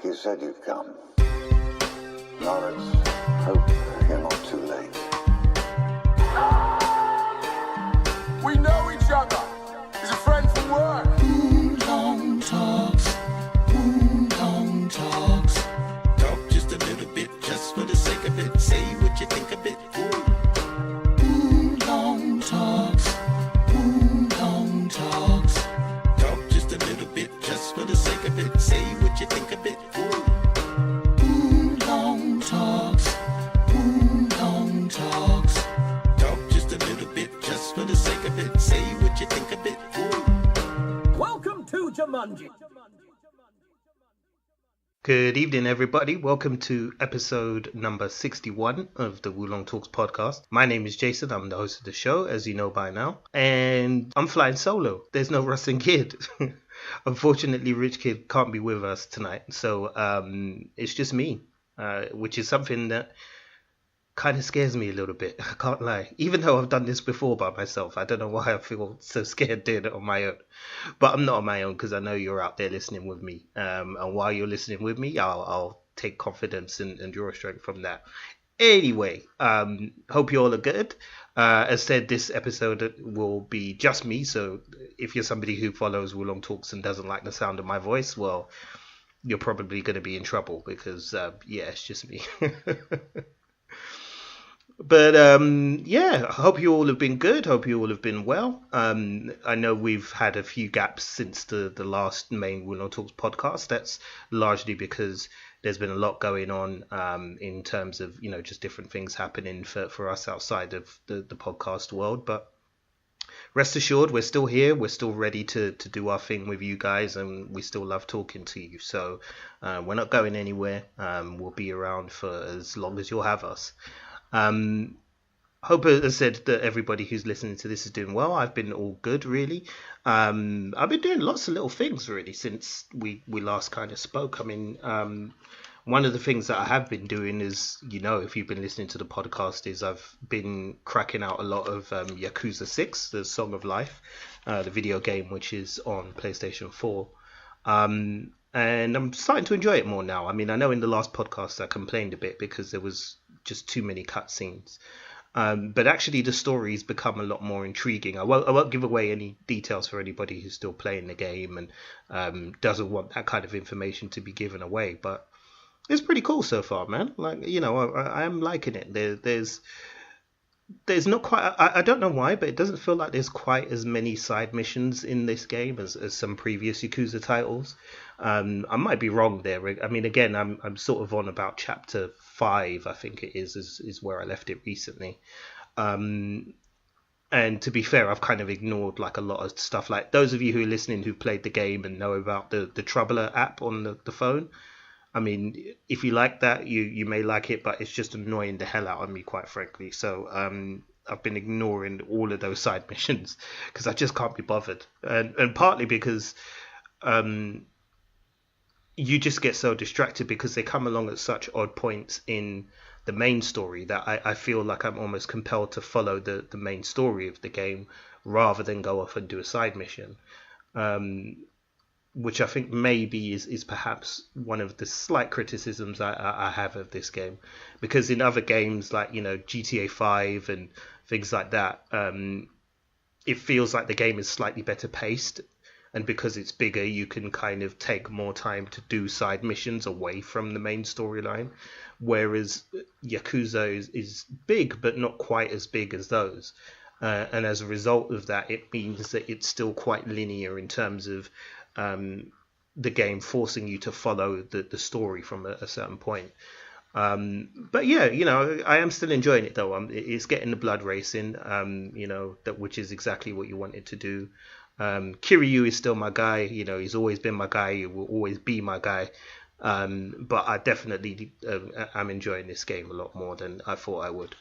You said you'd come. Now let's hope you're not too late. We know each other. He's a friend from work. Long talks. Talk just a little bit, just for the sake of it. Say what you think of it. Long talks. Talk just a little bit, just for the sake of it. Say what you think of it. Long talks. Talk just a little bit, just for the sake of it. Say what you think of it. Welcome to Jumanji. Good evening, everybody. Welcome to episode number 61 of the Wulong Talks podcast. My name is Jason. I'm the host of the show, as you know by now. And I'm flying solo. There's no Rustin Kid. Unfortunately, Rich Kid can't be with us tonight. So it's just me, which is something that kind of scares me a little bit. I can't lie. Even though I've done this before by myself, I don't know why I feel so scared doing it on my own. But I'm not on my own because I know you're out there listening with me. And while you're listening with me, I'll take confidence and draw strength from that. Anyway, hope you all are good. As said, this episode will be just me. So if you're somebody who follows Wulong Talks and doesn't like the sound of my voice, well, you're probably going to be in trouble because, it's just me. But I hope you all have been good. Hope you all have been well. I know we've had a few gaps since the last main Wulong Talks podcast. That's largely because there's been a lot going on in terms of, just different things happening for us outside of the podcast world. But rest assured, we're still here. We're still ready to do our thing with you guys, and we still love talking to you. So we're not going anywhere. We'll be around for as long as you'll have us. Hope, as I said, that everybody who's listening to this is doing well. I've been all good, really. I've been doing lots of little things, really, since we last kind of spoke. I mean, one of the things that I have been doing is, if you've been listening to the podcast, is I've been cracking out a lot of Yakuza 6, the Song of Life, the video game, which is on PlayStation 4. And I'm starting to enjoy it more now. I mean, I know in the last podcast I complained a bit because there was just too many cutscenes. But actually the story's become a lot more intriguing. I won't give away any details for anybody who's still playing the game and doesn't want that kind of information to be given away. But it's pretty cool so far, man. Like, I am liking it. There's not quite, I don't know why, but it doesn't feel like there's quite as many side missions in this game as some previous Yakuza titles. I might be wrong there. I mean, again, I'm sort of on about chapter 5, I think it is where I left it recently. And to be fair, I've kind of ignored like a lot of stuff. Like those of you who are listening who played the game and know about the Troubler app on the phone. I mean, if you like that, you may like it, but it's just annoying the hell out of me, quite frankly. So I've been ignoring all of those side missions because I just can't be bothered. And partly because you just get so distracted because they come along at such odd points in the main story that I feel like I'm almost compelled to follow the main story of the game rather than go off and do a side mission. Which I think maybe is perhaps one of the slight criticisms I have of this game. Because in other games like, GTA 5 and things like that, it feels like the game is slightly better paced. And because it's bigger, you can kind of take more time to do side missions away from the main storyline. Whereas Yakuza is big, but not quite as big as those. And as a result of that, it means that it's still quite linear in terms of the game forcing you to follow the story from a certain point. But yeah, I am still enjoying it though. It's getting the blood racing, which is exactly what you want it to do. Kiryu is still my guy. He's always been my guy. He will always be my guy. But I definitely am enjoying this game a lot more than I thought I would.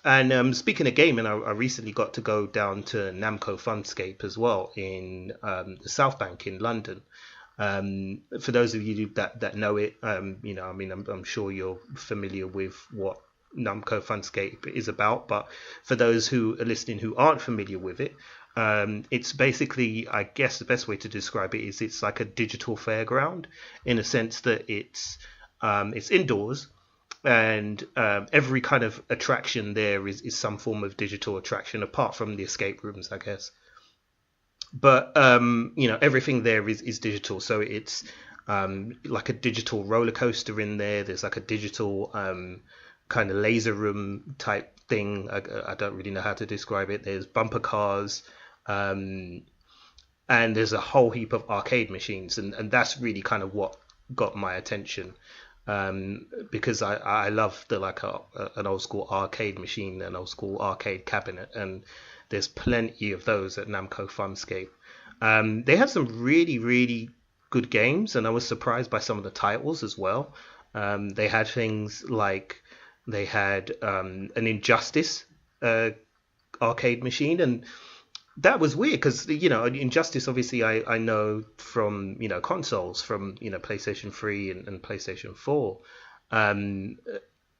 And speaking of gaming, I recently got to go down to Namco Funscape as well in the South Bank in London. For those of you that know it, I'm sure you're familiar with what Namco Funscape is about. But for those who are listening who aren't familiar with it, It's basically, I guess the best way to describe it is it's like a digital fairground in a sense that it's indoors, and every kind of attraction there is some form of digital attraction apart from the escape rooms, I guess. But everything there is digital, so it's like a digital roller coaster in there. There's like a digital kind of laser room type thing. I don't really know how to describe it. There's bumper cars, and there's a whole heap of arcade machines, and that's really kind of what got my attention, because I love an old school arcade machine, an old school arcade cabinet, and there's plenty of those at Namco Funscape. They had some really, really good games, and I was surprised by some of the titles as well. They had things like they had an Injustice arcade machine, and that was weird because Injustice, obviously I know from consoles, from PlayStation 3 and PlayStation 4, and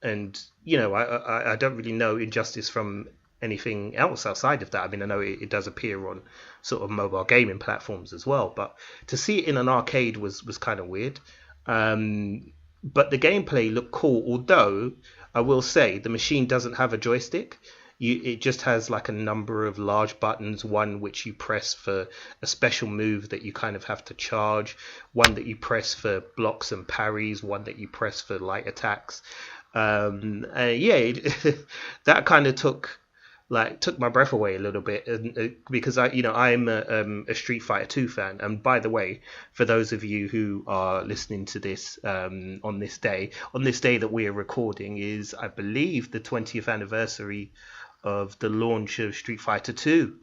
I don't really know Injustice from anything else outside of that. I mean, I know it does appear on sort of mobile gaming platforms as well, but to see it in an arcade was kind of weird. But the gameplay looked cool, although I will say the machine doesn't have a joystick. It just has like a number of large buttons, one which you press for a special move that you kind of have to charge, one that you press for blocks and parries, one that you press for light attacks. That kind of took my breath away a little bit, because I'm a Street Fighter 2 fan. And by the way, for those of you who are listening to this on this day that we are recording is, I believe, the 20th anniversary of the launch of Street Fighter 2,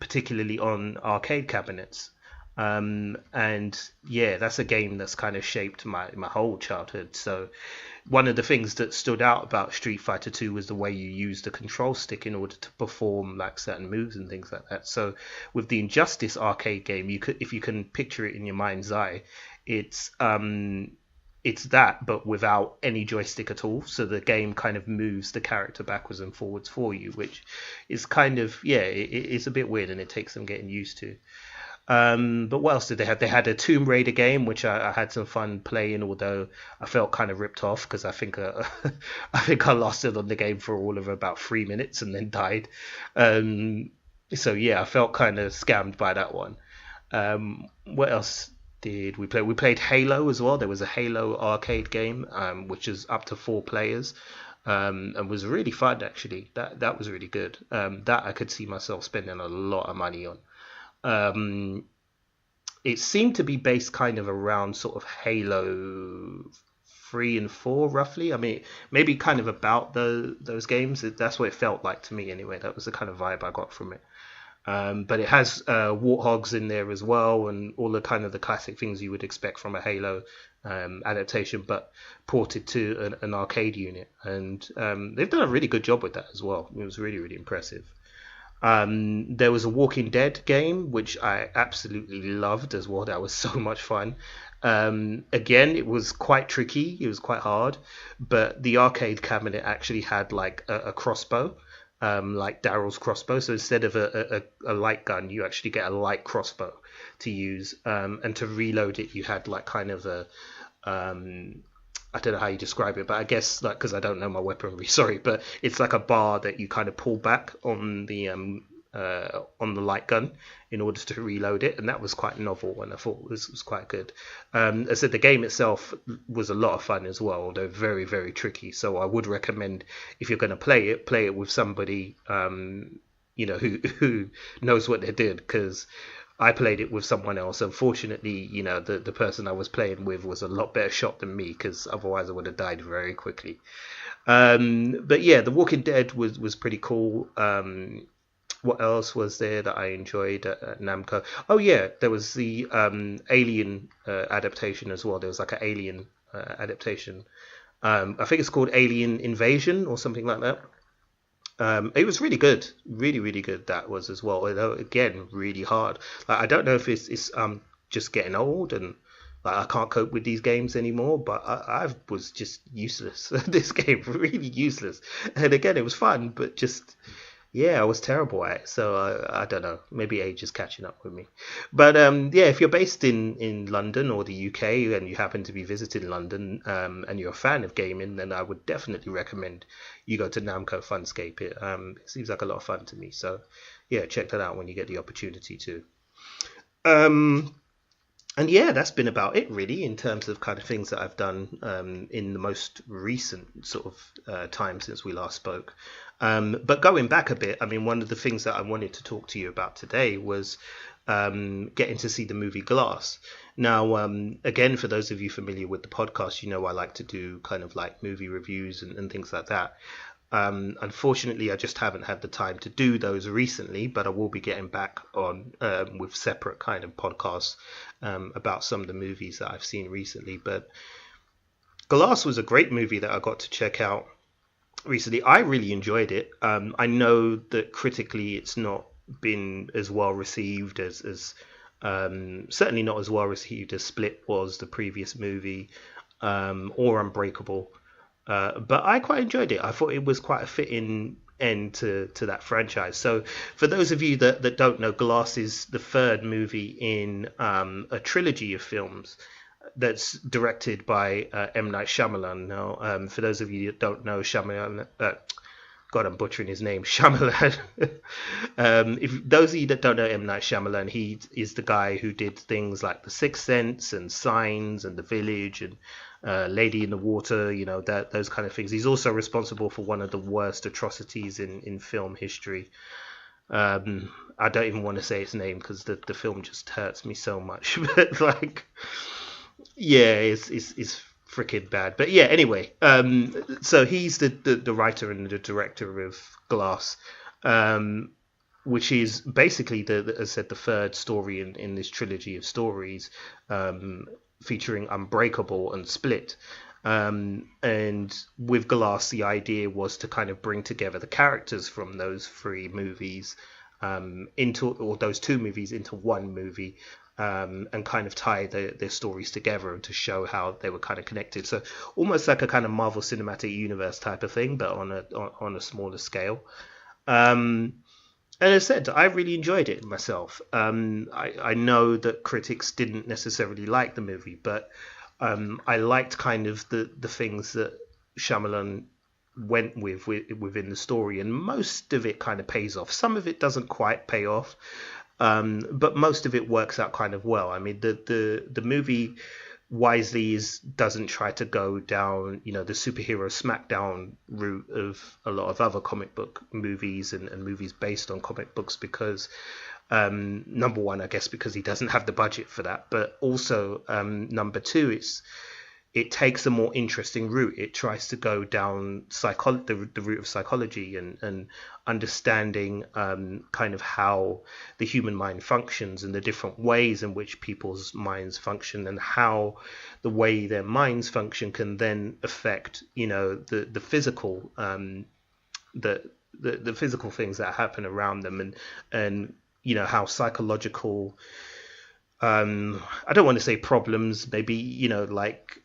particularly on arcade cabinets. And yeah, that's a game that's kind of shaped my whole childhood. So one of the things that stood out about Street Fighter 2 was the way you use the control stick in order to perform like certain moves and things like that. So with the Injustice arcade game, if you can picture it in your mind's eye, it's that, but without any joystick at all. So the game kind of moves the character backwards and forwards for you, which is kind of, it's a bit weird, and it takes some getting used to. But what else did they have? They had a Tomb Raider game, which I had some fun playing, although I felt kind of ripped off because I think I lasted on the game for all of about 3 minutes and then died. So yeah, I felt kind of scammed by that one. What else did we play? We played Halo as well. There was a Halo arcade game, which is up to 4 players. And was really fun, actually. That was really good. That I could see myself spending a lot of money on. It seemed to be based kind of around sort of Halo 3 and 4, roughly. I mean, maybe kind of about those games. That's what it felt like to me, anyway. That was the kind of vibe I got from it. But it has warthogs in there as well, and all the kind of the classic things you would expect from a Halo adaptation, but ported to an arcade unit. And they've done a really good job with that as well. It was really, really impressive. There was a Walking Dead game, which I absolutely loved as well. That was so much fun. Again, it was quite tricky. It was quite hard. But the arcade cabinet actually had like a crossbow, like Daryl's crossbow. So instead of a light gun, you actually get a light crossbow to use. And to reload it, you had like kind of a... I don't know how you describe it, but I guess, like, because I don't know my weaponry, sorry, but it's like a bar that you kind of pull back on the light gun in order to reload it, and that was quite novel, and I thought this was quite good. As I said, the game itself was a lot of fun as well, although very, very tricky. So I would recommend, if you're going to play it with somebody who knows what they did, because I played it with someone else. Unfortunately, the person I was playing with was a lot better shot than me, because otherwise I would have died very quickly. But yeah, The Walking Dead was pretty cool. What else was there that I enjoyed at Namco? Oh yeah, there was the Alien adaptation as well. There was like an Alien adaptation. I think it's called Alien Invasion or something like that. It was really good, really, really good. That was as well. Although again, really hard. Like, I don't know if it's just getting old and like I can't cope with these games anymore. But I was just useless at this game, really useless. And again, it was fun, but just Yeah, I was terrible at it, so I don't know. Maybe age is catching up with me. But yeah, if you're based in London or the UK and you happen to be visiting London and you're a fan of gaming, then I would definitely recommend you go to Namco Funscape. It seems like a lot of fun to me. So yeah, check that out when you get the opportunity to. Um, and yeah, that's been about it really in terms of kind of things that I've done in the most recent sort of time since we last spoke. But going back a bit, I mean, one of the things that I wanted to talk to you about today was getting to see the movie Glass. Now, again, for those of you familiar with the podcast, you know I like to do kind of like movie reviews and things like that. Unfortunately, I just haven't had the time to do those recently, but I will be getting back on with separate kind of podcasts about some of the movies that I've seen recently. But Glass was a great movie that I got to check out recently. I really enjoyed it. I know that critically it's not been as well received as certainly not as well received as Split was, the previous movie, or Unbreakable. But I quite enjoyed it. I thought it was quite a fitting end to that franchise. So for those of you that don't know, Glass is the third movie in a trilogy of films that's directed by M. Night Shyamalan. Now, for those of you that don't know, Shyamalan... God, I'm butchering his name, Shyamalan. If those of you that don't know M. Night Shyamalan, he is the guy who did things like The Sixth Sense and Signs and The Village and Lady in the Water, you know, those kind of things. He's also responsible for one of the worst atrocities in film history. I don't even want to say its name because the film just hurts me so much. But like, yeah, it's freaking bad. But yeah, anyway, so he's the writer and the director of Glass, which is basically as I said, the third story in this trilogy of stories, featuring Unbreakable and Split. And with Glass, the idea was to kind of bring together the characters from those three movies or those two movies into one movie. And kind of tie their stories together to show how they were kind of connected. So almost like a kind of Marvel Cinematic Universe type of thing, but on a smaller scale. And as I said, I really enjoyed it myself. I know that critics didn't necessarily like the movie, but I liked kind of the things that Shyamalan went within the story, and most of it kind of pays off. Some of it doesn't quite pay off. But most of it works out kind of well. I mean, the movie wisely doesn't try to go down, you know, the superhero smackdown route of a lot of other comic book movies and movies based on comic books because, number one, I guess because he doesn't have the budget for that, but also number two, it takes a more interesting route. It tries to go down the route of psychology and understanding kind of how the human mind functions and the different ways in which people's minds function and how the way their minds function can then affect, you know, the physical the physical things that happen around them and you know how psychological I don't want to say problems, maybe, you know, like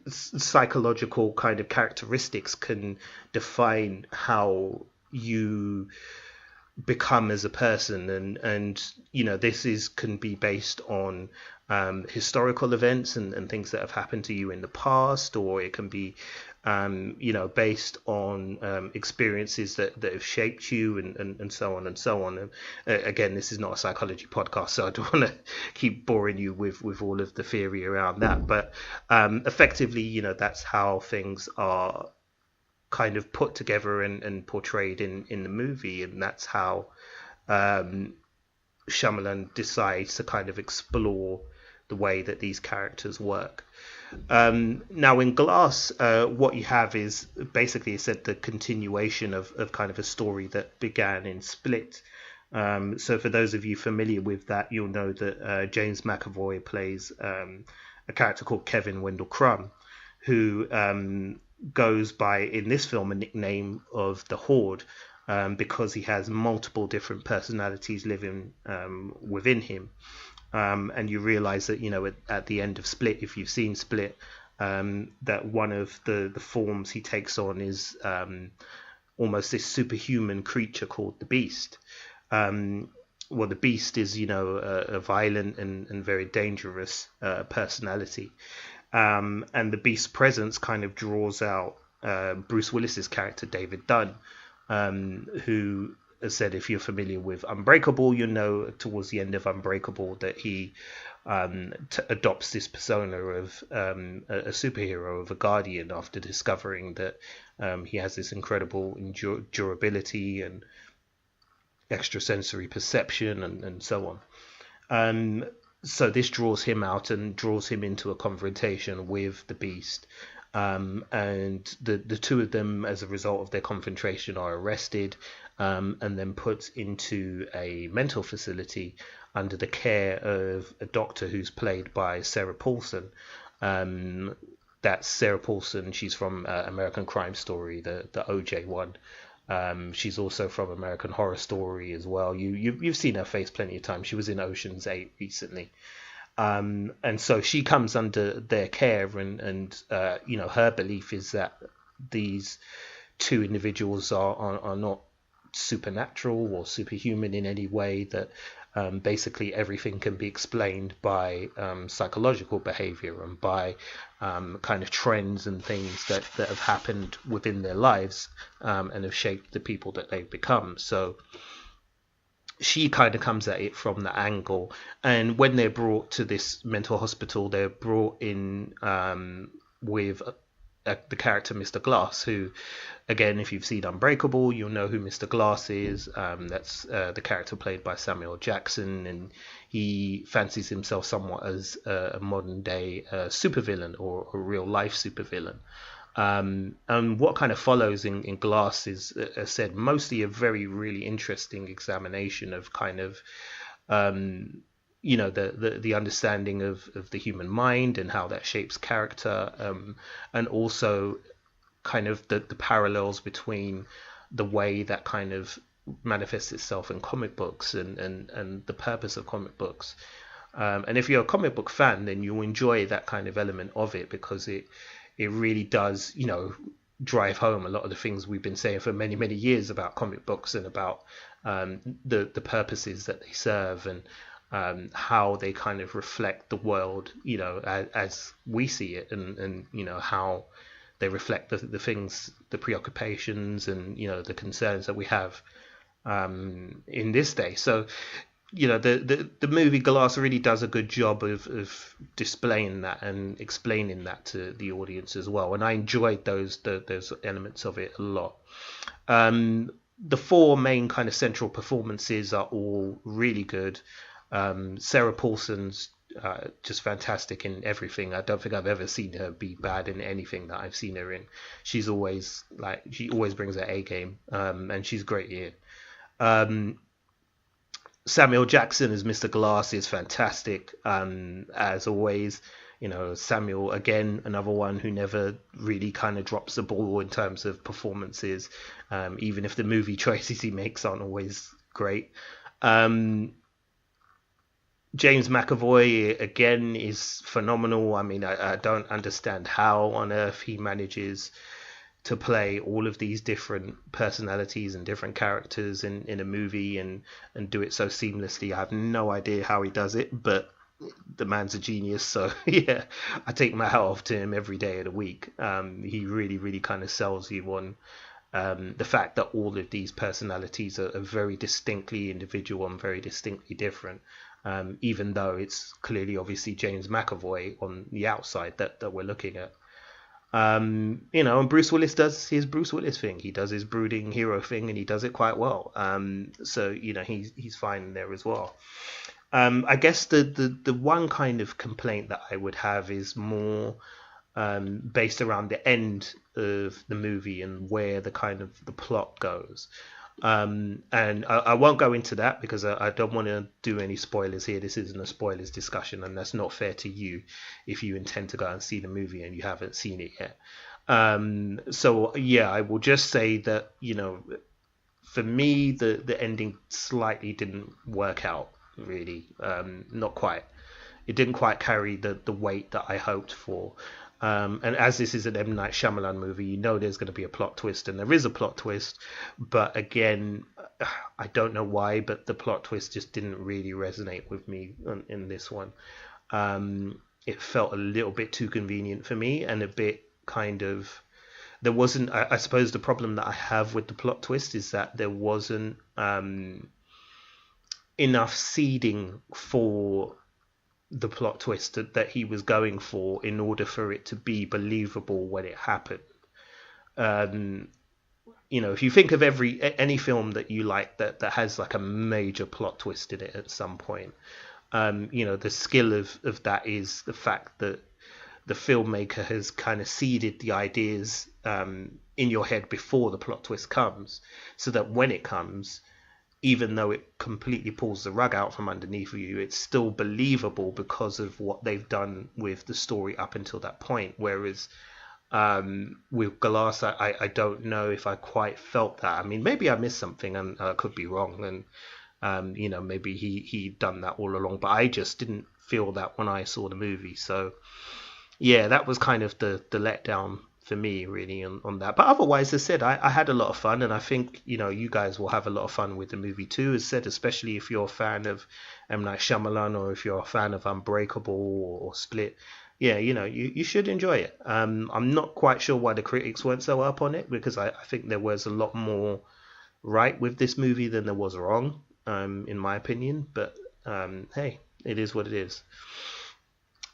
psychological kind of characteristics can define how you become as a person. And you know, this can be based on historical events and things that have happened to you in the past, or it can be you know, based on experiences that have shaped you and so on and so on. And again, this is not a psychology podcast, so I don't want to keep boring you with all of the theory around that. But effectively, you know, that's how things are kind of put together and portrayed in the movie. And that's how Shyamalan decides to kind of explore the way that these characters work. Now in Glass, what you have is basically said the continuation of kind of a story that began in Split. So for those of you familiar with that, you'll know that James McAvoy plays a character called Kevin Wendell Crumb, who goes by in this film a nickname of the Horde, because he has multiple different personalities living within him. And you realize that, you know, at the end of Split, if you've seen Split, that one of the forms he takes on is almost this superhuman creature called the Beast. Well, the Beast is, a violent and very dangerous personality. And the Beast's presence kind of draws out Bruce Willis's character, David Dunn, who has said, if you're familiar with Unbreakable, towards the end of Unbreakable that he adopts this persona of a superhero, of a guardian, after discovering that he has this incredible durability and extrasensory perception and so on. So this draws him out and draws him into a confrontation with the Beast. And the two of them, as a result of their confrontation, are arrested and then put into a mental facility under the care of a doctor who's played by Sarah Paulson. That's Sarah Paulson. She's from American Crime Story, the OJ one. She's also from American Horror Story as well. You've seen her face plenty of times. She was in Ocean's 8 recently. And so she comes under their care, and her belief is that these two individuals are not supernatural or superhuman in any way, that basically everything can be explained by psychological behavior and by kind of trends and things that have happened within their lives and have shaped the people that they've become. So she kind of comes at it from the angle, and when they're brought to this mental hospital, they're brought in with the character Mr. Glass, who, again, if you've seen Unbreakable, you'll know who Mr. Glass is. That's the character played by Samuel Jackson, and he fancies himself somewhat as a modern day supervillain, or a real life supervillain. And what kind of follows in Glass is, as said, mostly a very, really interesting examination of kind of the understanding of the human mind and how that shapes character, and also kind of the parallels between the way that kind of manifests itself in comic books and the purpose of comic books. And if you're a comic book fan, then you'll enjoy that kind of element of it, because it really does, drive home a lot of the things we've been saying for many, many years about comic books, and about the purposes that they serve, and how they kind of reflect the world, as we see it, and how they reflect the things, the preoccupations, and the concerns that we have in this day. So the movie Glass really does a good job of displaying that and explaining that to the audience as well, and I enjoyed those elements of it a lot. The four main kind of central performances are all really good. Sarah Paulson's just fantastic in everything. I don't think I've ever seen her be bad in anything that I've seen her in. She always brings her A game, and she's great here. Samuel Jackson as Mr. Glass is fantastic, as always. Samuel, again, another one who never really kind of drops the ball in terms of performances, even if the movie choices he makes aren't always great. James McAvoy, again, is phenomenal. I mean, I don't understand how on earth he manages to play all of these different personalities and different characters in a movie and do it so seamlessly. I have no idea how he does it, but the man's a genius. So yeah, I take my hat off to him every day of the week. He really, really kind of sells you on the fact that all of these personalities are very distinctly individual and very distinctly different. Even though it's clearly, obviously, James McAvoy on the outside that we're looking at. And Bruce Willis does his Bruce Willis thing. He does his brooding hero thing, and he does it quite well. So he's fine there as well. I guess the one kind of complaint that I would have is more based around the end of the movie and where the kind of the plot goes. And I won't go into that because I don't want to do any spoilers here. This isn't a spoilers discussion, and that's not fair to you if you intend to go and see the movie and you haven't seen it yet. So yeah, I will just say that for me the ending slightly didn't work out, really. Not quite. it didn't quite carry the weight that I hoped for. And as this is an M. Night Shyamalan movie, you know there's going to be a plot twist, and there is a plot twist. But again, I don't know why, but the plot twist just didn't really resonate with me in this one. It felt a little bit too convenient for me, and a bit kind of... There wasn't... I suppose the problem that I have with the plot twist is that there wasn't enough seeding for the plot twist that he was going for in order for it to be believable when it happened. You know, if you think of any film that you like that has like a major plot twist in it at some point, you know, the skill of that is the fact that the filmmaker has kind of seeded the ideas in your head before the plot twist comes, so that when it comes, even though it completely pulls the rug out from underneath you, it's still believable because of what they've done with the story up until that point. Whereas with Glass, I don't know if I quite felt that. I mean, maybe I missed something, and I could be wrong, and you know, maybe he'd done that all along, but I just didn't feel that when I saw the movie. So yeah, that was kind of the letdown for me, really, on that. But otherwise, as I said, I had a lot of fun, and I think, you know, you guys will have a lot of fun with the movie too, as I said, especially if you're a fan of M. Night Shyamalan, or if you're a fan of Unbreakable or Split. Yeah, you know, you should enjoy it. I'm not quite sure why the critics weren't so up on it, because I think there was a lot more right with this movie than there was wrong, in my opinion. But hey, it is what it is.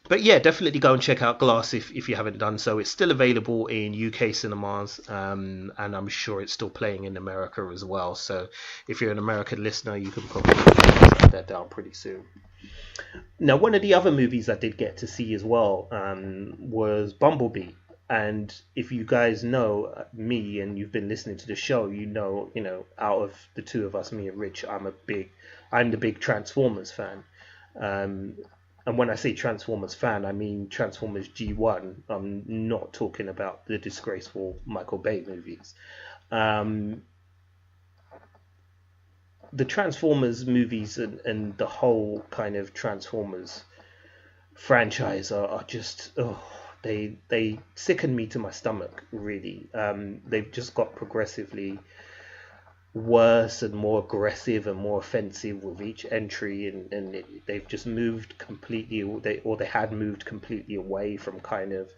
But yeah, definitely go and check out Glass if you haven't done so. It's still available in UK cinemas, and I'm sure it's still playing in America as well. So if you're an American listener, you can probably track that down pretty soon. Now, one of the other movies I did get to see as well was Bumblebee. And if you guys know me and you've been listening to the show, you know, out of the two of us, me and Rich, I'm the big Transformers fan. And when I say Transformers fan, I mean Transformers G1. I'm not talking about the disgraceful Michael Bay movies. The Transformers movies and the whole kind of Transformers franchise are just... they sicken me to my stomach, really. They've just got progressively worse and more aggressive and more offensive with each entry, and they've just moved completely, they had moved completely away from kind of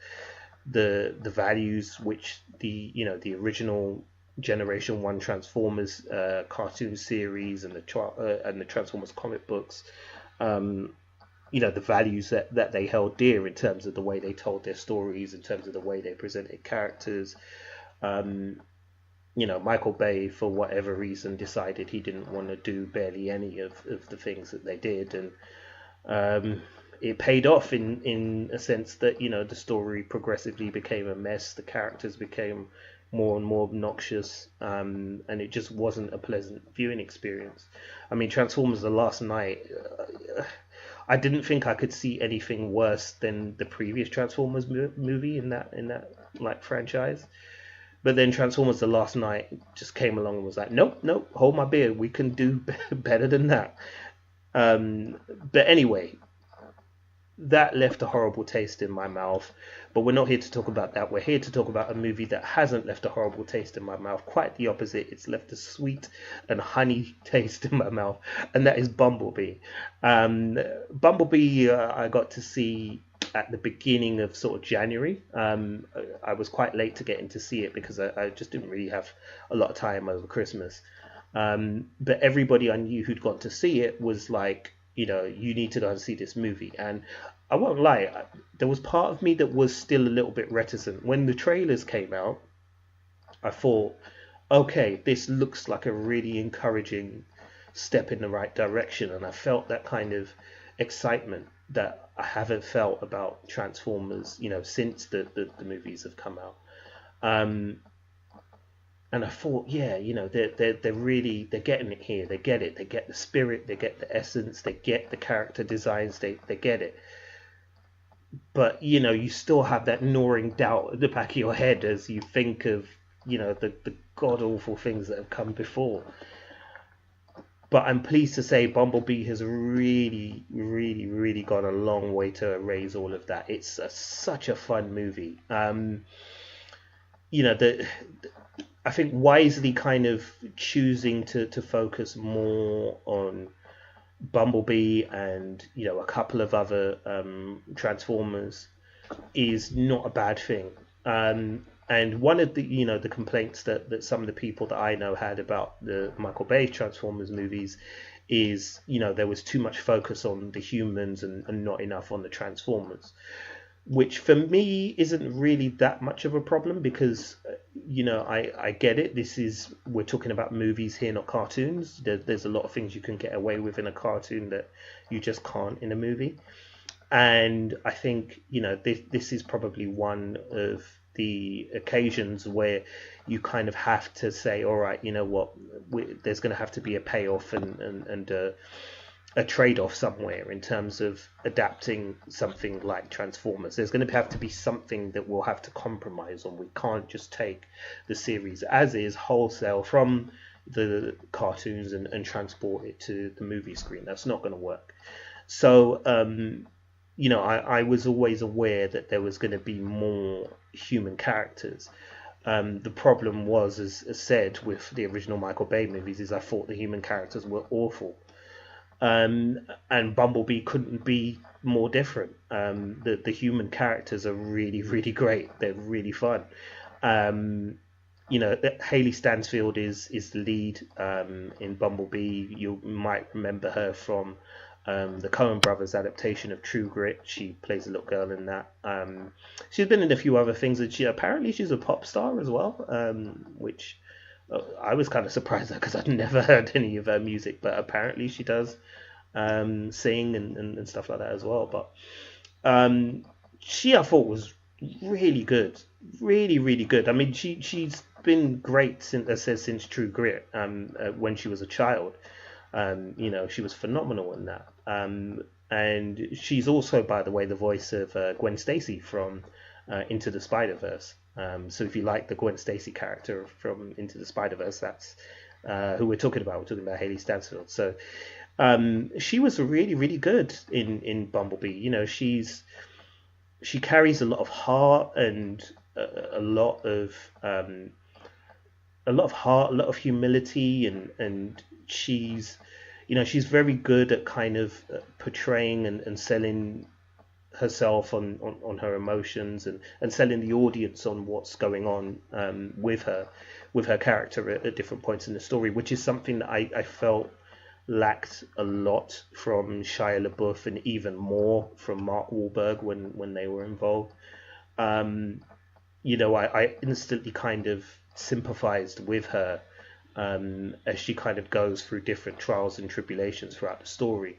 the values which the original Generation 1 Transformers cartoon series and the Transformers comic books, the values that they held dear in terms of the way they told their stories, in terms of the way they presented characters. Michael Bay, for whatever reason, decided he didn't want to do barely any of the things that they did, and it paid off in a sense that the story progressively became a mess, the characters became more and more obnoxious, and it just wasn't a pleasant viewing experience. I mean, Transformers: The Last Night, I didn't think I could see anything worse than the previous Transformers movie in that like franchise. But then Transformers: The Last Night just came along and was like, nope, hold my beer, we can do better than that. But anyway, that left a horrible taste in my mouth. But we're not here to talk about that. We're here to talk about a movie that hasn't left a horrible taste in my mouth. Quite the opposite. It's left a sweet and honey taste in my mouth. And that is Bumblebee. Bumblebee, I got to see at the beginning of sort of January. I was quite late to getting to see it because I just didn't really have a lot of time over Christmas. But everybody I knew who'd gone to see it was like, you need to go and see this movie. And I won't lie, there was part of me that was still a little bit reticent. When the trailers came out, I thought, okay, this looks like a really encouraging step in the right direction. And I felt that kind of excitement that I haven't felt about Transformers, since the movies have come out. And I thought, yeah, they're getting it here. They get it. They get the spirit. They get the essence. They get the character designs. They get it. But, you still have that gnawing doubt at the back of your head as you think of, the god-awful things that have come before. But I'm pleased to say Bumblebee has really, really, really gone a long way to erase all of that. It's such a fun movie. I think wisely kind of choosing to focus more on Bumblebee and a couple of other Transformers is not a bad thing. And one of the complaints that some of the people that I know had about the Michael Bay Transformers movies is there was too much focus on the humans and not enough on the Transformers, which for me isn't really that much of a problem because I get it. We're talking about movies here, not cartoons. There's a lot of things you can get away with in a cartoon that you just can't in a movie. And I think this is probably one of the occasions where you kind of have to say, all right, there's going to have to be a payoff and a trade-off somewhere in terms of adapting something like Transformers. There's going to have to be something that we'll have to compromise on. We can't just take the series as is wholesale from the cartoons and transport it to the movie screen. That's not going to work. So I was always aware that there was going to be more human characters. The problem was, as said, with the original Michael Bay movies, is I thought the human characters were awful. And Bumblebee couldn't be more different. The human characters are really, really great. They're really fun. Haley Stansfield is the lead in Bumblebee. You might remember her from the Coen Brothers adaptation of True Grit. She plays a little girl in that. She's been in a few other things, and she's a pop star as well, which I was kind of surprised at because I'd never heard any of her music, but apparently she does sing and stuff like that as well. But she, I thought, was really good, really, really good. I mean, she's been great since True Grit. When she was a child, she was phenomenal in that. And she's also, by the way, the voice of Gwen Stacy from Into the Spider-Verse. So if you like the Gwen Stacy character from Into the Spider-Verse, that's who we're talking about. We're talking about Haley Stansfield. So she was really, really good in Bumblebee. She carries a lot of heart and a lot of heart, a lot of humility, and she's very good at kind of portraying and selling herself on her emotions and selling the audience on what's going on with her character at different points in the story, which is something that I felt lacked a lot from Shia LaBeouf and even more from Mark Wahlberg when they were involved. I instantly kind of sympathized with her as she kind of goes through different trials and tribulations throughout the story.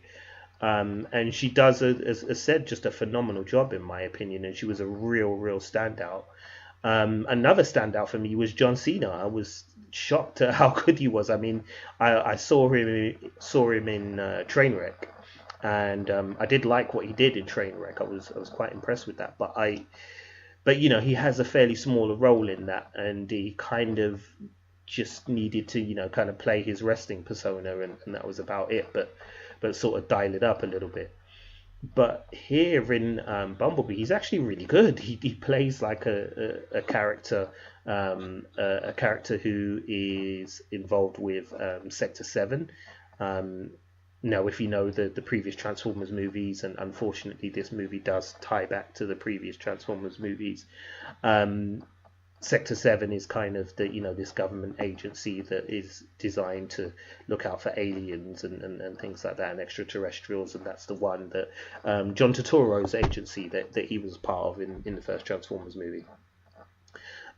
And she does, as said, just a phenomenal job, in my opinion, and she was a real standout. Another standout for me was John Cena. I was shocked at how good he was. I mean, I saw him in Trainwreck, and I did like what he did in Trainwreck. I was quite impressed with that. But he has a fairly smaller role in that, and he kind of just needed to kind of play his wrestling persona, and that was about it. But sort of dial it up a little bit. But here in Bumblebee, he's actually really good. He plays like a character, a character who is involved with Sector 7. Now, if you know the previous Transformers movies, and unfortunately this movie does tie back to the previous Transformers movies, Sector 7 is kind of this government agency that is designed to look out for aliens and things like that, and extraterrestrials, and that's the one that John Turturro's agency that he was part of in the first Transformers movie.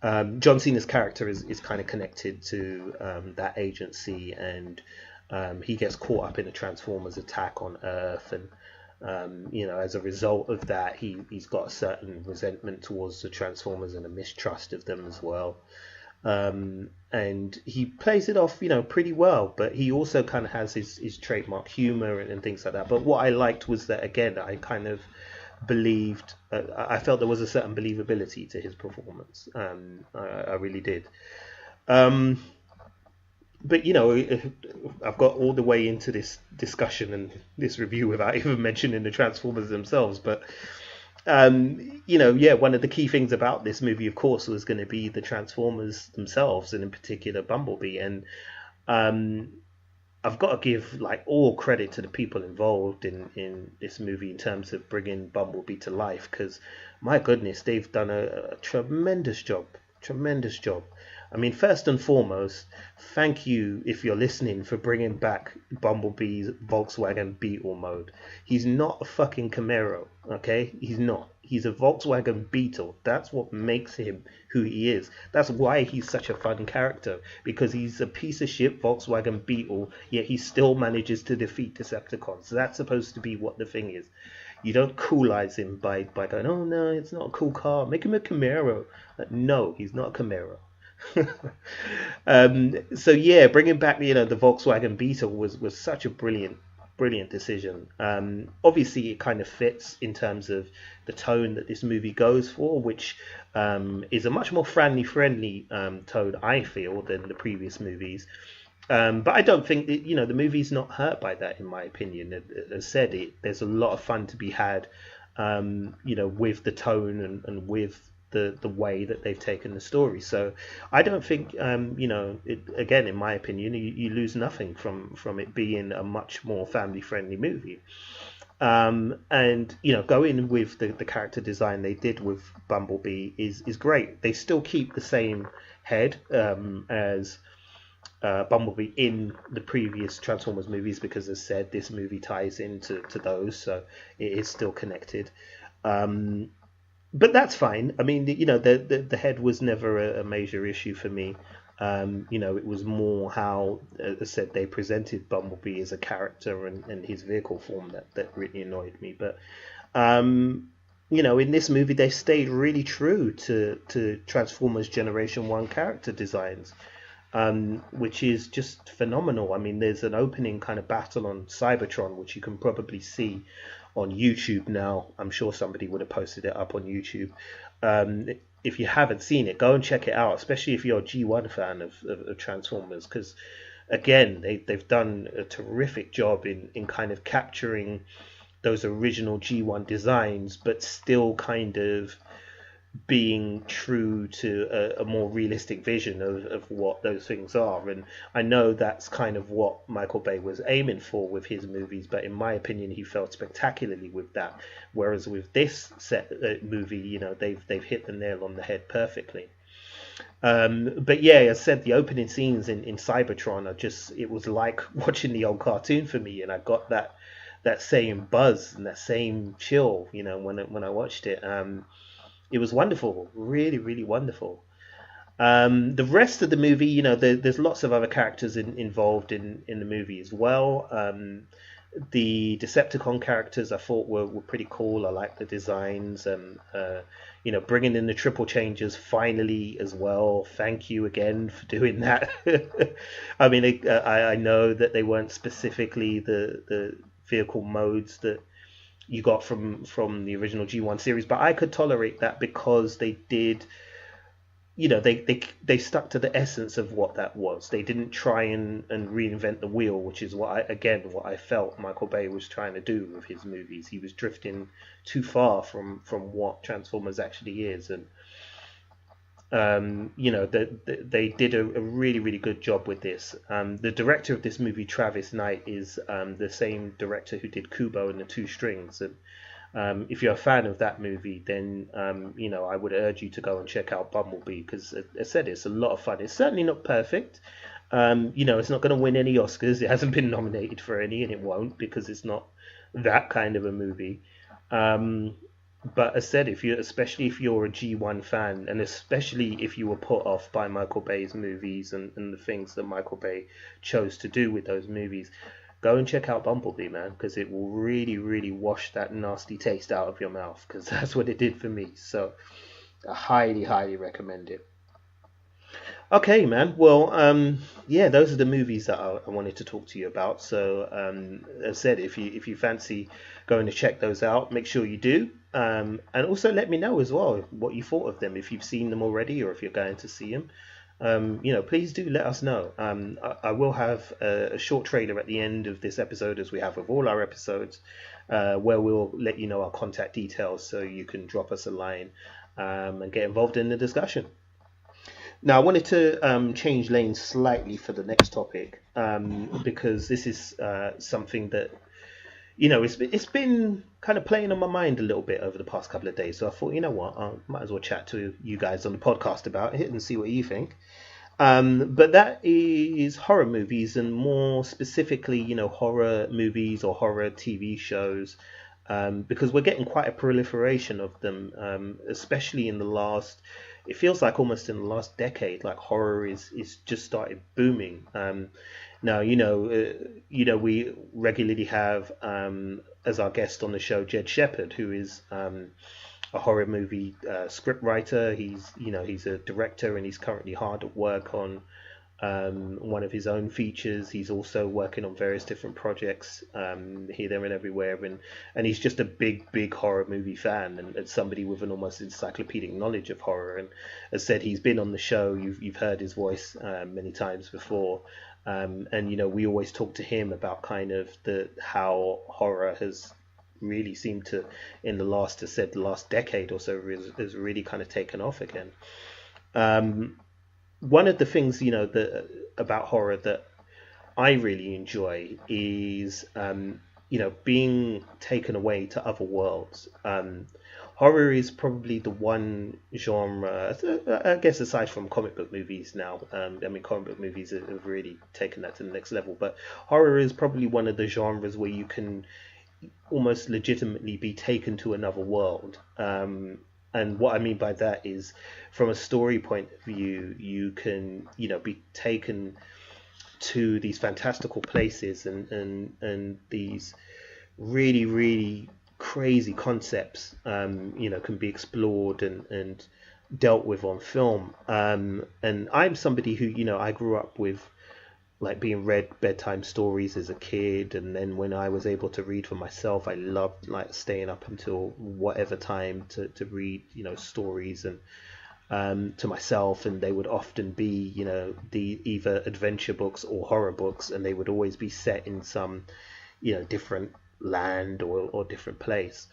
John Cena's character is kind of connected to that agency, and he gets caught up in a Transformers attack on Earth, and as a result of that, he's got a certain resentment towards the Transformers and a mistrust of them as well. And he plays it off, pretty well, but he also kind of has his trademark humor and things like that. But what I liked was that, again, I kind of believed, I felt there was a certain believability to his performance. I really did. but you know, I've got all the way into this discussion and this review without even mentioning the Transformers themselves. But you know, yeah, one of the key things about this movie, of course, was going to be the Transformers themselves, and in particular Bumblebee. And um, I've got to give like all credit to the people involved in this movie in terms of bringing Bumblebee to life, because my goodness, they've done a tremendous job, tremendous job. I mean, first and foremost, thank you if you're listening for bringing back Bumblebee's Volkswagen Beetle mode. He's not a fucking Camaro, okay? He's not. He's a Volkswagen Beetle. That's what makes him who he is. That's why he's such a fun character, because he's a piece of shit Volkswagen Beetle, yet he still manages to defeat Decepticons. So that's supposed to be what the thing is. You don't coolize him by going, oh no, it's not a cool car, make him a Camaro. No, he's not a Camaro. So yeah, bringing back the Volkswagen Beetle was such a brilliant decision. Obviously, it kind of fits in terms of the tone that this movie goes for, which is a much more friendly tone, I feel, than the previous movies. But I don't think that, the movie's not hurt by that, in my opinion. As I said, there's a lot of fun to be had, with the tone and with the way that they've taken the story. So I don't think, again, in my opinion, you lose nothing from it being a much more family friendly movie. And going with the character design they did with Bumblebee is great. They still keep the same head as Bumblebee in the previous Transformers movies, because as said, this movie ties into those, so it is still connected. But that's fine. I mean, the head was never a major issue for me. It was more how, as I said, they presented Bumblebee as a character and his vehicle form that really annoyed me. But in this movie, they stayed really true to Transformers Generation 1 character designs, which is just phenomenal. I mean, there's an opening kind of battle on Cybertron, which you can probably see on YouTube now. I'm sure somebody would have posted it up on YouTube. If you haven't seen it, go and check it out, especially if you're a G1 fan of Transformers, because again, they've done a terrific job in kind of capturing those original G1 designs, but still kind of being true to a more realistic vision of what those things are. And I know that's kind of what Michael Bay was aiming for with his movies, but in my opinion, he failed spectacularly with that. Whereas with this movie, they've hit the nail on the head perfectly. But yeah, as I said, the opening scenes in Cybertron it was like watching the old cartoon for me, and I got that same buzz and that same chill, when I watched it. It was wonderful, really, really wonderful. The rest of the movie, there's lots of other characters involved in the movie as well. The Decepticon characters I thought were pretty cool. I like the designs, and bringing in the triple changers finally as well. Thank you again for doing that. I mean, I know that they weren't specifically the vehicle modes that you got from the original G1 series, but I could tolerate that because they did, they stuck to the essence of what that was. They didn't try and reinvent the wheel, which is what I felt Michael Bay was trying to do with his movies. He was drifting too far from what Transformers actually is, and they did a really, really good job with this. The director of this movie, Travis Knight, is the same director who did Kubo and the Two Strings. And if you're a fan of that movie, then I would urge you to go and check out Bumblebee, because as I said, it's a lot of fun. It's certainly not perfect. It's not going to win any Oscars. It hasn't been nominated for any, and it won't, because it's not that kind of a movie. But as I said, especially if you're a G1 fan, and especially if you were put off by Michael Bay's movies and the things that Michael Bay chose to do with those movies, go and check out Bumblebee, man, because it will really, really wash that nasty taste out of your mouth, because that's what it did for me. So I highly, highly recommend it. Okay, man. Well, those are the movies that I wanted to talk to you about. So, as I said, if you fancy going to check those out, make sure you do. And also let me know as well what you thought of them, if you've seen them already or if you're going to see them. please do let us know. I will have a short trailer at the end of this episode, as we have with all our episodes, where we'll let you know our contact details so you can drop us a line and get involved in the discussion. Now, I wanted to change lanes slightly for the next topic because this is something that, it's been kind of playing on my mind a little bit over the past couple of days. So I thought, you know what, I might as well chat to you guys on the podcast about it and see what you think. But that is horror movies, and more specifically, horror movies or horror TV shows, because we're getting quite a proliferation of them, especially in the last, it feels like almost in the last decade, like horror is just started booming. Now, we regularly have as our guest on the show Jed Shepherd, who is a horror movie script writer. He's a director, and he's currently hard at work on one of his own features. He's also working on various different projects here, there, and everywhere, and he's just a big horror movie fan, and somebody with an almost encyclopedic knowledge of horror. And as said, he's been on the show. You've heard his voice many times before. And we always talk to him about kind of how horror has really seemed to, in the last decade or so, has really kind of taken off again. One of the things about horror that I really enjoy is being taken away to other worlds. Horror is probably the one genre, I guess, aside from comic book movies now. Comic book movies have really taken that to the next level. But horror is probably one of the genres where you can almost legitimately be taken to another world. And what I mean by that is, from a story point of view, you can, be taken to these fantastical places and these really, really crazy concepts can be explored and dealt with on film, and I'm somebody who I grew up with like being read bedtime stories as a kid, and then when I was able to read for myself, I loved like staying up until whatever time to read stories and to myself, and they would often be the either adventure books or horror books, and they would always be set in some different land or different place.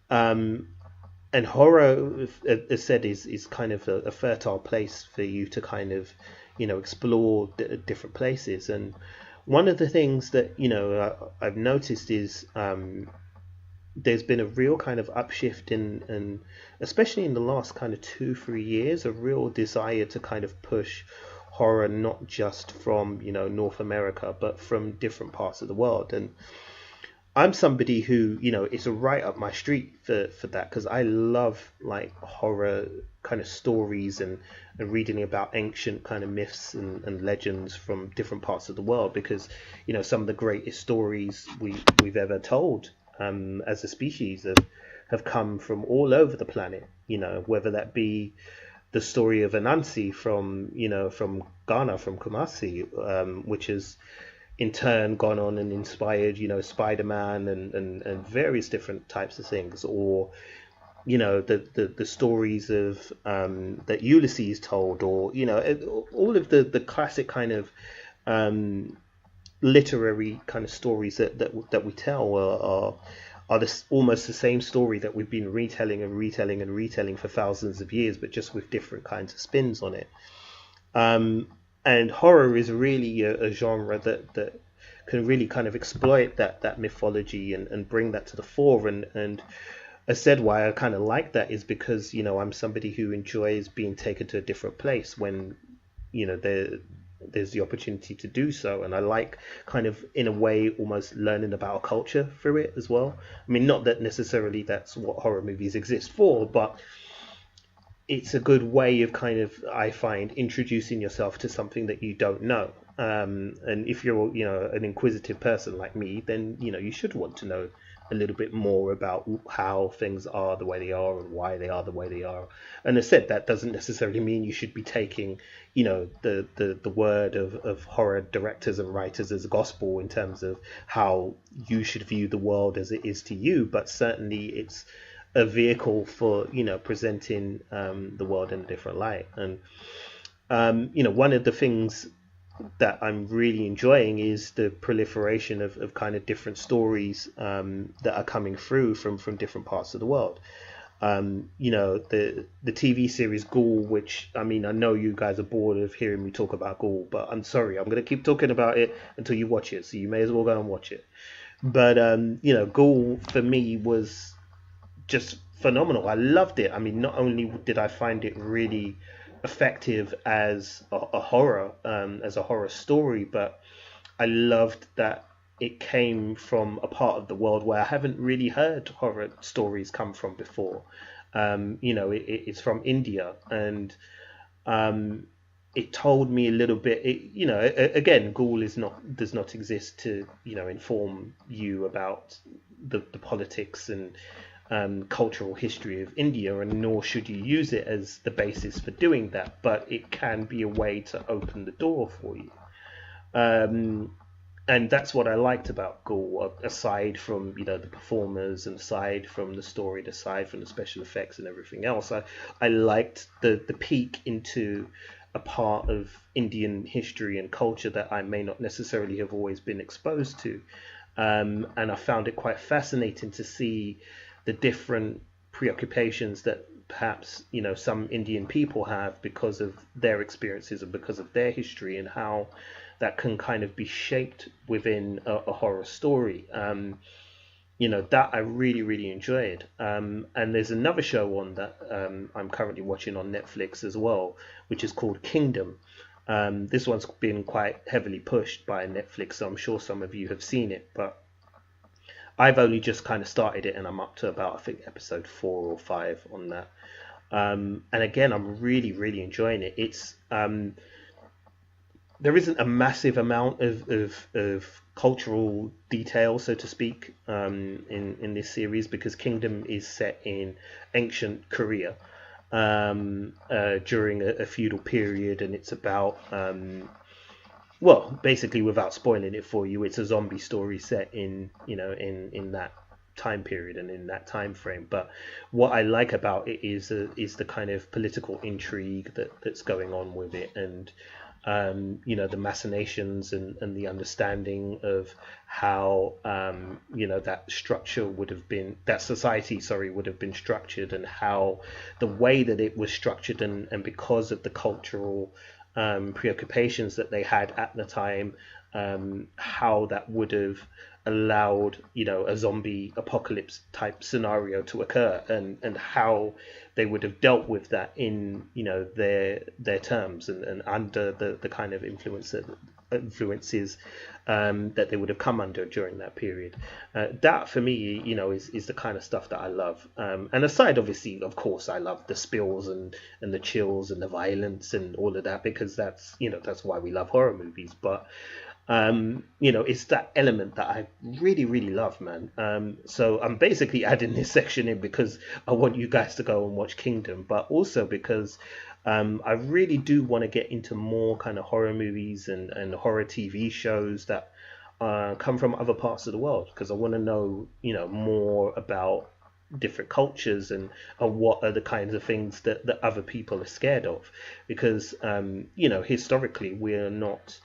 And horror, as said, is kind of a fertile place for you to kind of explore different places. And one of the things that I've noticed is there's been a real kind of upshift in especially in the last kind of 2-3 years, a real desire to kind of push horror not just from North America, but from different parts of the world. And I'm somebody who, it's right up my street for that, because I love like horror kind of stories and reading about ancient kind of myths and legends from different parts of the world, because, some of the greatest stories we've ever told as a species have come from all over the planet, whether that be the story of Anansi from Ghana, from Kumasi, which is in turn gone on and inspired, Spider-Man and various different types of things, or the stories of that Ulysses told, or all of the classic kind of literary kind of stories that we tell are almost the same story that we've been retelling for thousands of years, but just with different kinds of spins on it. And horror is really a genre that can really kind of exploit that mythology and bring that to the fore. And I said why I kind of like that is because, I'm somebody who enjoys being taken to a different place when, there's the opportunity to do so. And I like kind of, in a way, almost learning about a culture through it as well. I mean, not that necessarily that's what horror movies exist for, but it's a good way of kind of, I find, introducing yourself to something that you don't know. And if you're, an inquisitive person like me, then, you should want to know a little bit more about how things are the way they are and why they are the way they are. And as I said, that doesn't necessarily mean you should be taking, the word of horror directors and writers as gospel in terms of how you should view the world as it is to you. But certainly it's a vehicle for presenting the world in a different light. And One of the things that I'm really enjoying is the proliferation of kind of different stories that are coming through from different parts of the world. The TV series Ghoul, which, I mean, I know you guys are bored of hearing me talk about Ghoul, but I'm sorry, I'm going to keep talking about it until you watch it, so you may as well go and watch it. But Ghoul for me was just phenomenal. I loved it. I mean, not only did I find it really effective as a horror story, but I loved that it came from a part of the world where I haven't really heard horror stories come from before. It's from India, and it told me a little bit. Again, Ghoul does not exist to inform you about the politics and cultural history of India, and nor should you use it as the basis for doing that. But it can be a way to open the door for you. And that's what I liked about Ghoul, aside from the performers, and aside from the story, aside from the special effects and everything else. I liked the peek into a part of Indian history and culture that I may not necessarily have always been exposed to, and I found it quite fascinating to see the different preoccupations that perhaps some Indian people have because of their experiences and because of their history, and how that can kind of be shaped within a horror story. That I really, really enjoyed. And there's another show on that I'm currently watching on Netflix as well, which is called Kingdom. This one's been quite heavily pushed by Netflix, so I'm sure some of you have seen it, but I've only just kind of started it, and I'm up to about, I think, episode 4 or 5 on that. And again, I'm really, really enjoying it. It's there isn't a massive amount of cultural detail, so to speak, in this series, because Kingdom is set in ancient Korea during a feudal period, and it's about basically, without spoiling it for you, it's a zombie story set in that time period and in that time frame. But what I like about it is the kind of political intrigue that's going on with it, and the machinations and the understanding of how that structure would have been, that society, would have been structured, and how the way that it was structured, and because of the cultural preoccupations that they had at the time, how that would have allowed a zombie apocalypse type scenario to occur, and how they would have dealt with that in their terms, and under the kind of influences that they would have come under during that period. That for me is the kind of stuff that I love, and aside, obviously, of course, I love the spills and the chills and the violence and all of that, because that's why we love horror movies. But it's that element that I really, really love, man. So I'm basically adding this section in because I want you guys to go and watch Kingdom, but also because I really do want to get into more kind of horror movies and horror TV shows that come from other parts of the world, because I want to know, more about different cultures and what are the kinds of things that other people are scared of, because historically we're not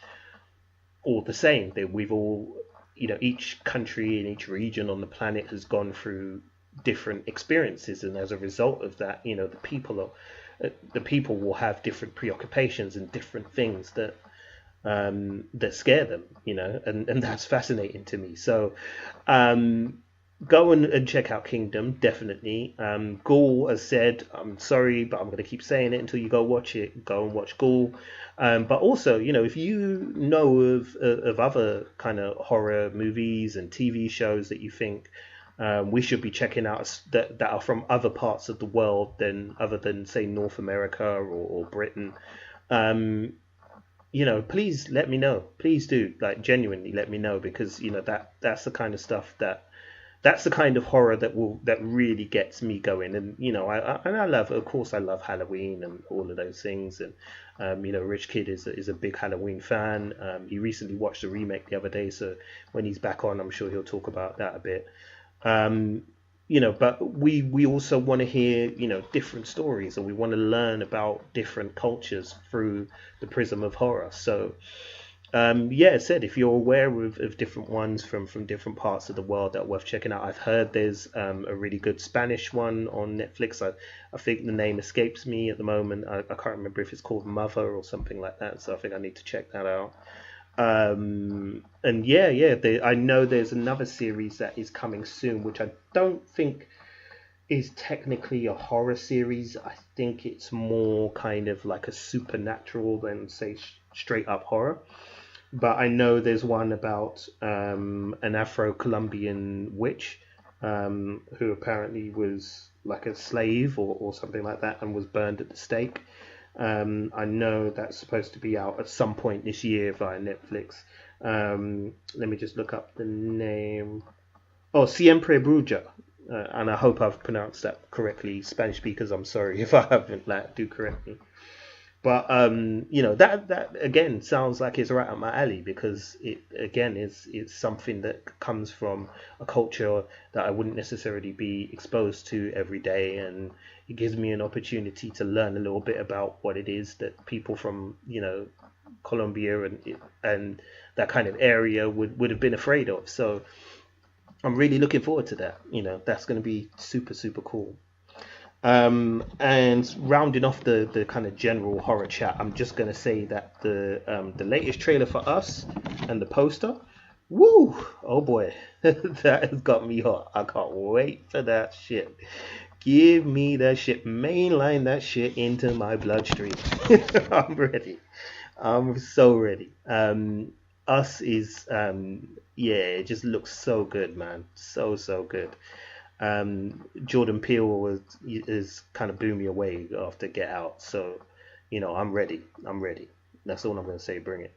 all the same. That we've all, each country and each region on the planet has gone through different experiences, and as a result of that, the people will have different preoccupations and different things that scare them, and that's fascinating to me. So go and check out Kingdom, definitely. Ghoul, as said, I'm sorry, but I'm going to keep saying it until you go watch it. Go and watch Ghoul. But also, if you know of other kind of horror movies and TV shows that you think we should be checking out that are from other parts of the world other than say North America or Britain, please let me know. Please do, genuinely let me know, because that's the kind of stuff that's the kind of horror that really gets me going. And I love, of course, I love Halloween and all of those things. And Rich Kid is a big Halloween fan. He recently watched the remake the other day, so when he's back on, I'm sure he'll talk about that a bit. but we also want to hear, different stories, and we want to learn about different cultures through the prism of horror. So, yeah, as said, if you're aware of different ones from different parts of the world that are worth checking out, I've heard there's a really good Spanish one on Netflix. I think the name escapes me at the moment. I can't remember if it's called Mother or something like that. So I think I need to check that out. And I know there's another series that is coming soon, which I don't think is technically a horror series. I think it's more kind of like a supernatural than, say, straight up horror. But I know there's one about an Afro-Colombian witch who apparently was like a slave or something like that and was burned at the stake. I know that's supposed to be out at some point this year via Netflix. Let me just look up the name. Oh, Siempre Bruja. And I hope I've pronounced that correctly. Spanish speakers, I'm sorry if I haven't. Do correct me. But that again sounds like it's right up my alley, because it again is something that comes from a culture that I wouldn't necessarily be exposed to every day, and it gives me an opportunity to learn a little bit about what it is that people from Colombia and that kind of area would have been afraid of. So I'm really looking forward to that. That's going to be super, super cool. And rounding off the kind of general horror chat, I'm just going to say that the latest trailer for Us and the poster, woo, oh boy, that has got me hot. I can't wait for that shit. Give me that shit. Mainline that shit into my bloodstream. I'm ready. I'm so ready. Us is, it just looks so good, man. So good. Jordan Peele is kind of blew me away after Get Out, so I'm ready. That's all I'm going to say. Bring it.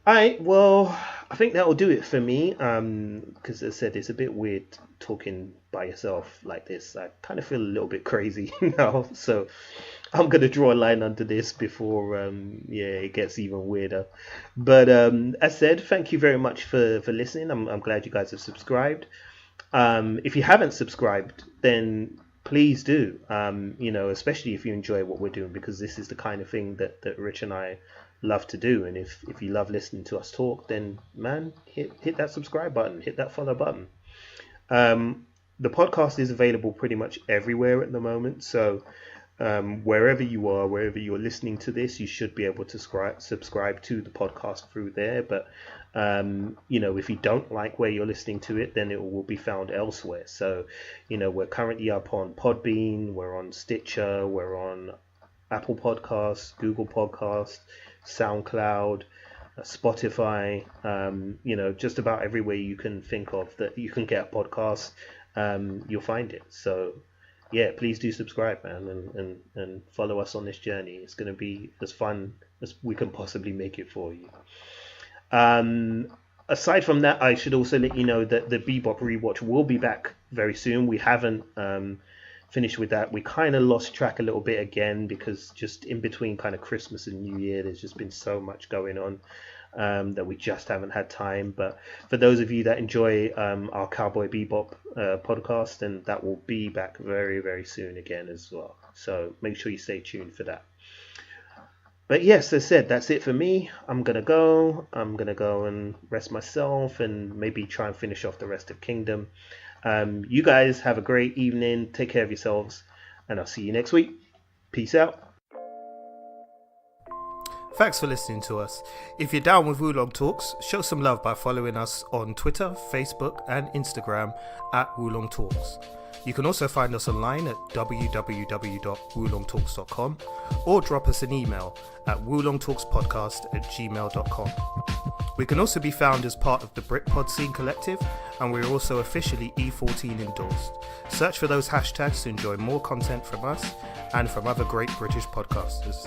All right, well, I think that will do it for me, because as I said, it's a bit weird talking by yourself like this. I kind of feel a little bit crazy now, so I'm going to draw a line under this before it gets even weirder. But as said, thank you very much for listening. I'm glad you guys have subscribed. If you haven't subscribed, then please do, especially if you enjoy what we're doing, because this is the kind of thing that Rich and I love to do. And if you love listening to us talk, then man, hit that subscribe button, hit that follow button. The podcast is available pretty much everywhere at the moment, so wherever you are, wherever you're listening to this, you should be able to subscribe to the podcast through there. But if you don't like where you're listening to it, then it will be found elsewhere. So we're currently up on Podbean, we're on Stitcher, we're on Apple Podcasts, Google Podcasts, SoundCloud, Spotify, just about everywhere you can think of that you can get a podcast, you'll find it. So yeah, please do subscribe, man, and follow us on this journey. It's going to be as fun as we can possibly make it for you. Aside from that, I should also let you know that the Bebop Rewatch will be back very soon. We haven't finished with that. We kind of lost track a little bit again, because just in between kind of Christmas and New Year, there's just been so much going on that we just haven't had time. But for those of you that enjoy our Cowboy Bebop podcast, then that will be back very, very soon again as well. So make sure you stay tuned for that. But yes, as I said, that's it for me. I'm going to go and rest myself and maybe try and finish off the rest of Kingdom. You guys have a great evening. Take care of yourselves, and I'll see you next week. Peace out. Thanks for listening to us. If you're down with Wulong Talks, show some love by following us on Twitter, Facebook and Instagram at Wulong Talks. You can also find us online at www.wulongtalks.com or drop us an email at wulongtalkspodcast@gmail.com. We can also be found as part of the Britpod Scene Collective, and we're also officially E14 endorsed. Search for those hashtags to enjoy more content from us and from other great British podcasters.